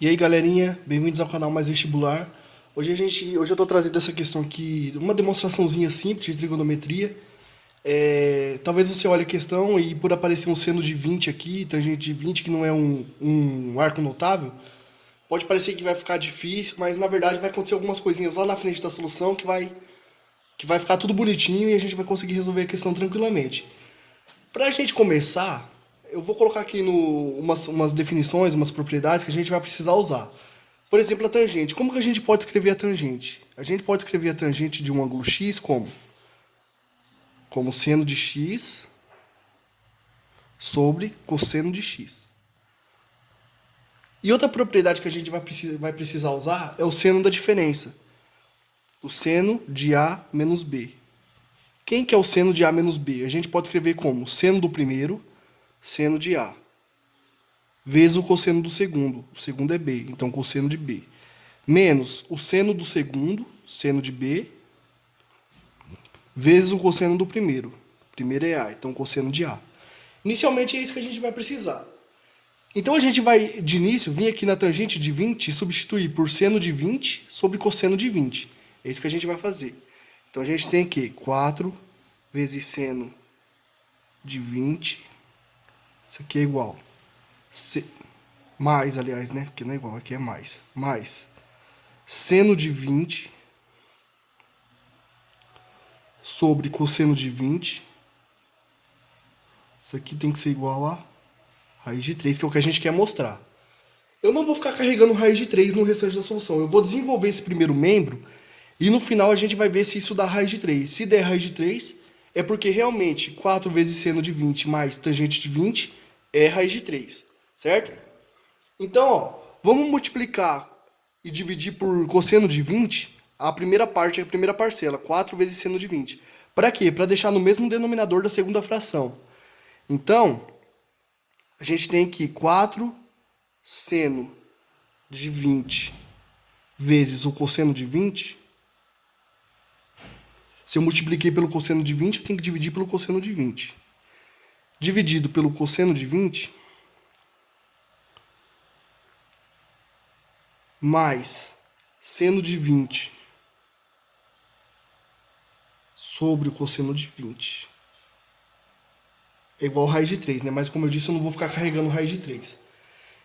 E aí, galerinha, bem-vindos ao canal Mais Vestibular. Hoje eu tô trazendo essa questão aqui, uma demonstraçãozinha simples de trigonometria. Talvez você olhe a questão e por aparecer um seno de 20 aqui, tangente de 20, que não é um arco notável, pode parecer que vai ficar difícil, mas na verdade vai acontecer algumas coisinhas lá na frente da solução que vai ficar tudo bonitinho e a gente vai conseguir resolver a questão tranquilamente. Para a gente começar, eu vou colocar aqui umas definições, umas propriedades que a gente vai precisar usar. Por exemplo, a tangente. Como que a gente pode escrever a tangente? A gente pode escrever a tangente de um ângulo x como? Como seno de x sobre cosseno de x. E outra propriedade que a gente vai precisar usar é o seno da diferença. O seno de A menos B. Quem que é o seno de A menos B? A gente pode escrever como seno do primeiro, seno de A, vezes o cosseno do segundo. O segundo é B, então cosseno de B. Menos o seno do segundo, seno de B, vezes o cosseno do primeiro. Primeiro é A, então cosseno de A. Inicialmente é isso que a gente vai precisar. Então a gente vai, de início, vir aqui na tangente de 20 e substituir por seno de 20 sobre cosseno de 20. É isso que a gente vai fazer. Então a gente tem aqui 4 vezes seno de 20. Isso aqui é igual. Mais, aliás, né? Porque não é igual, aqui é mais. Mais seno de 20 sobre cosseno de 20. Isso aqui tem que ser igual a raiz de 3, que é o que a gente quer mostrar. Eu não vou ficar carregando raiz de 3 no restante da solução. Eu vou desenvolver esse primeiro membro e no final a gente vai ver se isso dá raiz de 3. Se der raiz de 3, é porque realmente 4 vezes seno de 20 mais tangente de 20 é raiz de 3, certo? Então, ó, vamos multiplicar e dividir por cosseno de 20 a primeira parte, a primeira parcela, 4 vezes seno de 20. Para quê? Para deixar no mesmo denominador da segunda fração. Então, a gente tem aqui 4 seno de 20 vezes o cosseno de 20. Se eu multipliquei pelo cosseno de 20, eu tenho que dividir pelo cosseno de 20. Dividido pelo cosseno de 20, mais seno de 20 sobre o cosseno de 20. É igual a raiz de 3, né? Mas como eu disse, eu não vou ficar carregando raiz de 3.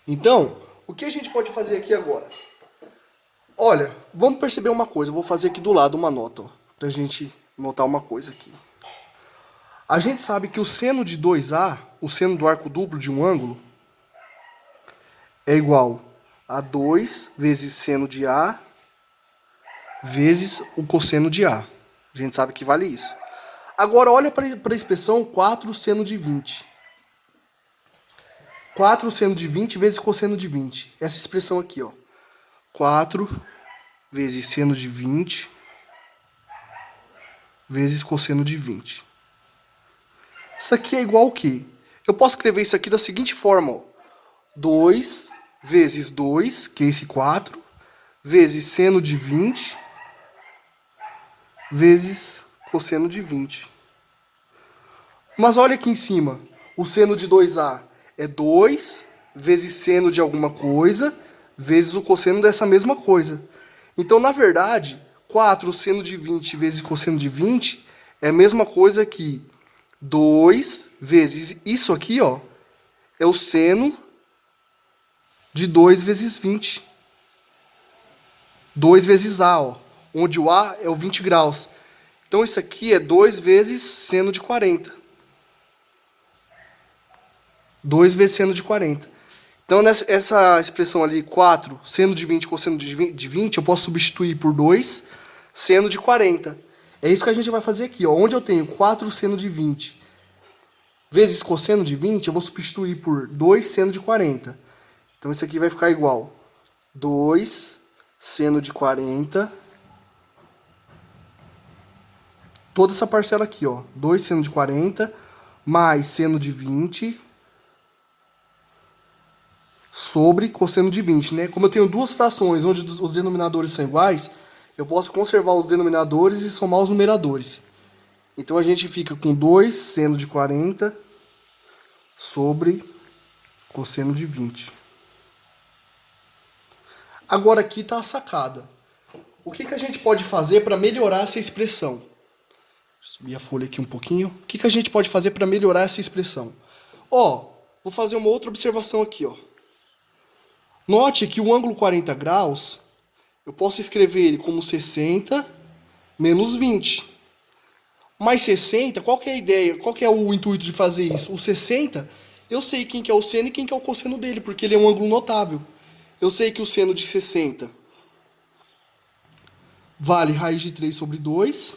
Então, o que a gente pode fazer aqui agora? Olha, vamos perceber uma coisa. Eu vou fazer aqui do lado uma nota, ó, pra gente notar uma coisa aqui. A gente sabe que o seno de 2A, o seno do arco duplo de um ângulo, é igual a 2 vezes seno de A vezes o cosseno de A. A gente sabe que vale isso. Agora, olha para a expressão 4 seno de 20. 4 seno de 20 vezes cosseno de 20. Essa expressão aqui, ó. 4 vezes seno de 20 vezes cosseno de 20. Isso aqui é igual ao quê? Eu posso escrever isso aqui da seguinte forma, ó. 2 vezes 2, que é esse 4, vezes seno de 20 vezes cosseno de 20. Mas olha aqui em cima, o seno de 2A é 2 vezes seno de alguma coisa vezes o cosseno dessa mesma coisa. Então, na verdade, 4 seno de 20 vezes cosseno de 20 é a mesma coisa que 2 vezes isso aqui, ó, é o seno de 2 vezes 20. 2 vezes A, ó, onde o A é o 20 graus. Então, isso aqui é 2 vezes seno de 40. 2 vezes seno de 40. Então, essa expressão ali, 4, seno de 20, cosseno de 20, eu posso substituir por 2, seno de 40. É isso que a gente vai fazer aqui, ó. Onde eu tenho 4 seno de 20 vezes cosseno de 20, eu vou substituir por 2 seno de 40. Então, isso aqui vai ficar igual 2 seno de 40. Toda essa parcela aqui, ó. 2 seno de 40 mais seno de 20 sobre cosseno de 20, né? Como eu tenho duas frações onde os denominadores são iguais, eu posso conservar os denominadores e somar os numeradores. Então a gente fica com 2 seno de 40 sobre cosseno de 20. Agora aqui está a sacada. O que a gente pode fazer para melhorar essa expressão? Deixa eu subir a folha aqui um pouquinho. O que a gente pode fazer para melhorar essa expressão? Ó, vou fazer uma outra observação aqui, ó. Note que o ângulo 40 graus, eu posso escrever ele como 60 menos 20. Mais 60, qual que é a ideia? Qual que é o intuito de fazer isso? O 60, eu sei quem que é o seno e quem que é o cosseno dele, porque ele é um ângulo notável. Eu sei que o seno de 60 vale raiz de 3 sobre 2.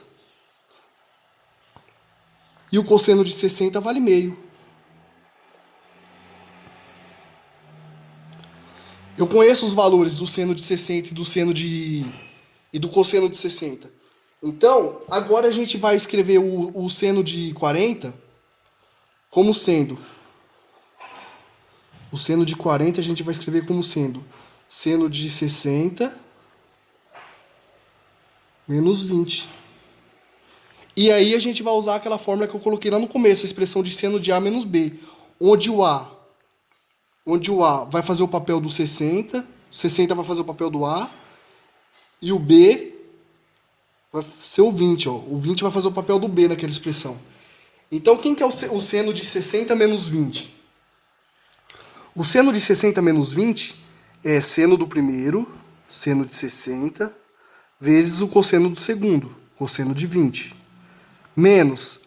E o cosseno de 60 vale meio. Eu conheço os valores do seno de 60 e do cosseno de 60. Então, agora a gente vai escrever o seno de 40 como sendo... O seno de 40 a gente vai escrever como sendo seno de 60 menos 20. E aí a gente vai usar aquela fórmula que eu coloquei lá no começo, a expressão de seno de A menos B, onde o A vai fazer o papel do 60, o 60 vai fazer o papel do A, e o B vai ser o 20, ó. O 20 vai fazer o papel do B naquela expressão. Então, quem que é o seno de 60 menos 20? O seno de 60 menos 20 é seno do primeiro, seno de 60, vezes o cosseno do segundo, cosseno de 20, menos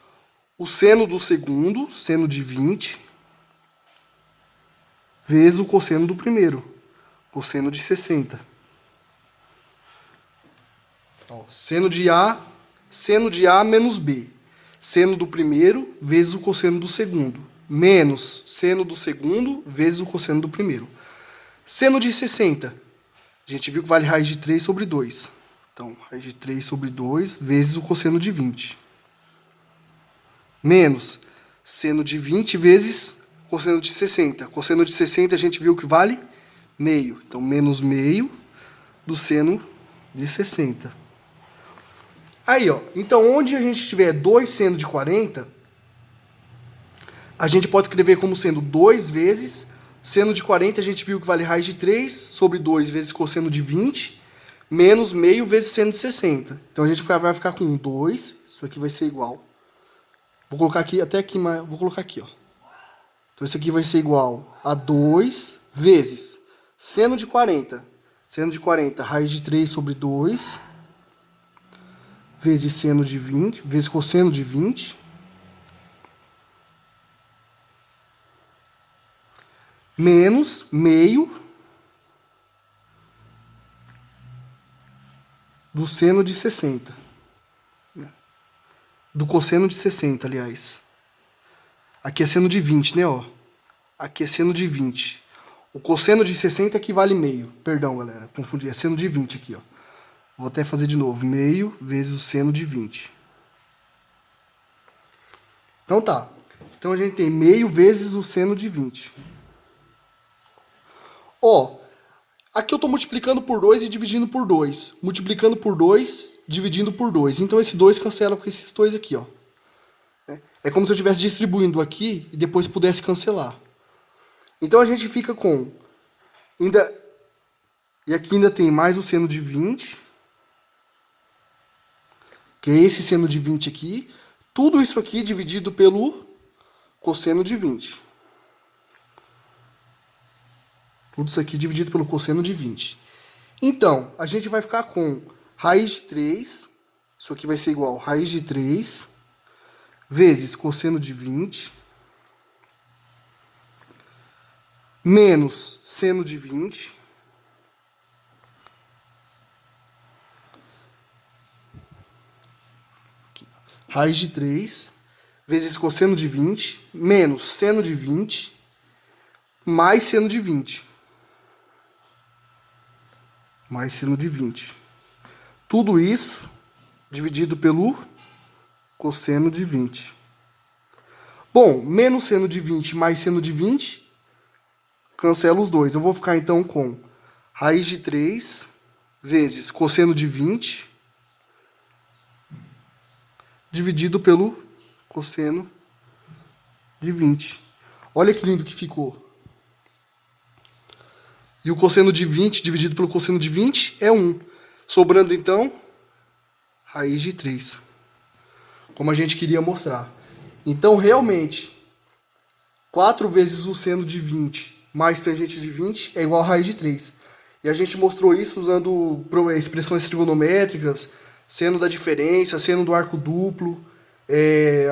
o seno do segundo, seno de 20, vezes o cosseno do primeiro, cosseno de 60. Ó, seno de A menos B. Seno do primeiro vezes o cosseno do segundo, menos seno do segundo vezes o cosseno do primeiro. Seno de 60. A gente viu que vale raiz de 3 sobre 2. Então, raiz de 3 sobre 2 vezes o cosseno de 20. Menos seno de 20 vezes cosseno de 60. Cosseno de 60 a gente viu que vale meio. Então, menos meio do seno de 60. Aí, ó. Então, onde a gente tiver 2 seno de 40, a gente pode escrever como sendo 2 vezes seno de 40, a gente viu que vale raiz de 3 sobre 2 vezes cosseno de 20, menos meio vezes seno de 60. Então, a gente vai ficar com 2, isso aqui vai ser igual. Vou colocar aqui, até aqui, mas vou colocar aqui, ó. Então, isso aqui vai ser igual a 2 vezes seno de 40. Seno de 40, raiz de 3 sobre 2, vezes seno de 20, vezes cosseno de 20, menos meio do seno de 60. Do cosseno de 60, aliás. Aqui é seno de 20, né, ó? Aqui é seno de 20. O cosseno de 60 aqui vale meio. Perdão, galera, confundi. É seno de 20 aqui, ó. Vou até fazer de novo. Meio vezes o seno de 20. Então tá. Então a gente tem meio vezes o seno de 20. Ó, aqui eu estou multiplicando por 2 e dividindo por 2. Multiplicando por 2, dividindo por 2. Então esse 2 cancela com esses 2 aqui, ó. É como se eu estivesse distribuindo aqui e depois pudesse cancelar. Então a gente fica com... E aqui ainda tem mais o seno de 20. Que é esse seno de 20 aqui. Tudo isso aqui dividido pelo cosseno de 20. Tudo isso aqui dividido pelo cosseno de 20. Então, a gente vai ficar com raiz de 3. Isso aqui vai ser igual a raiz de 3 vezes cosseno de 20 menos seno de 20 raiz de 3 vezes cosseno de 20 menos seno de 20 mais seno de 20. Mais seno de 20. Tudo isso dividido pelo cosseno de 20. Bom, menos seno de 20 mais seno de 20, cancela os dois. Eu vou ficar então com raiz de 3 vezes cosseno de 20 dividido pelo cosseno de 20. Olha que lindo que ficou. E o cosseno de 20 dividido pelo cosseno de 20 é 1. Sobrando, então, raiz de 3. Como a gente queria mostrar. Então, realmente, 4 vezes o seno de 20 mais tangente de 20 é igual a raiz de 3. E a gente mostrou isso usando expressões trigonométricas, seno da diferença, seno do arco duplo,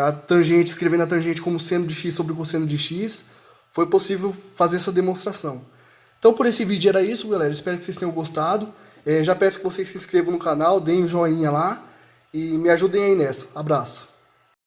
a tangente, escrevendo a tangente como seno de x sobre o cosseno de x. Foi possível fazer essa demonstração. Então, por esse vídeo era isso, galera. Espero que vocês tenham gostado. Já peço que vocês se inscrevam no canal, deem um joinha lá e me ajudem aí nessa. Abraço.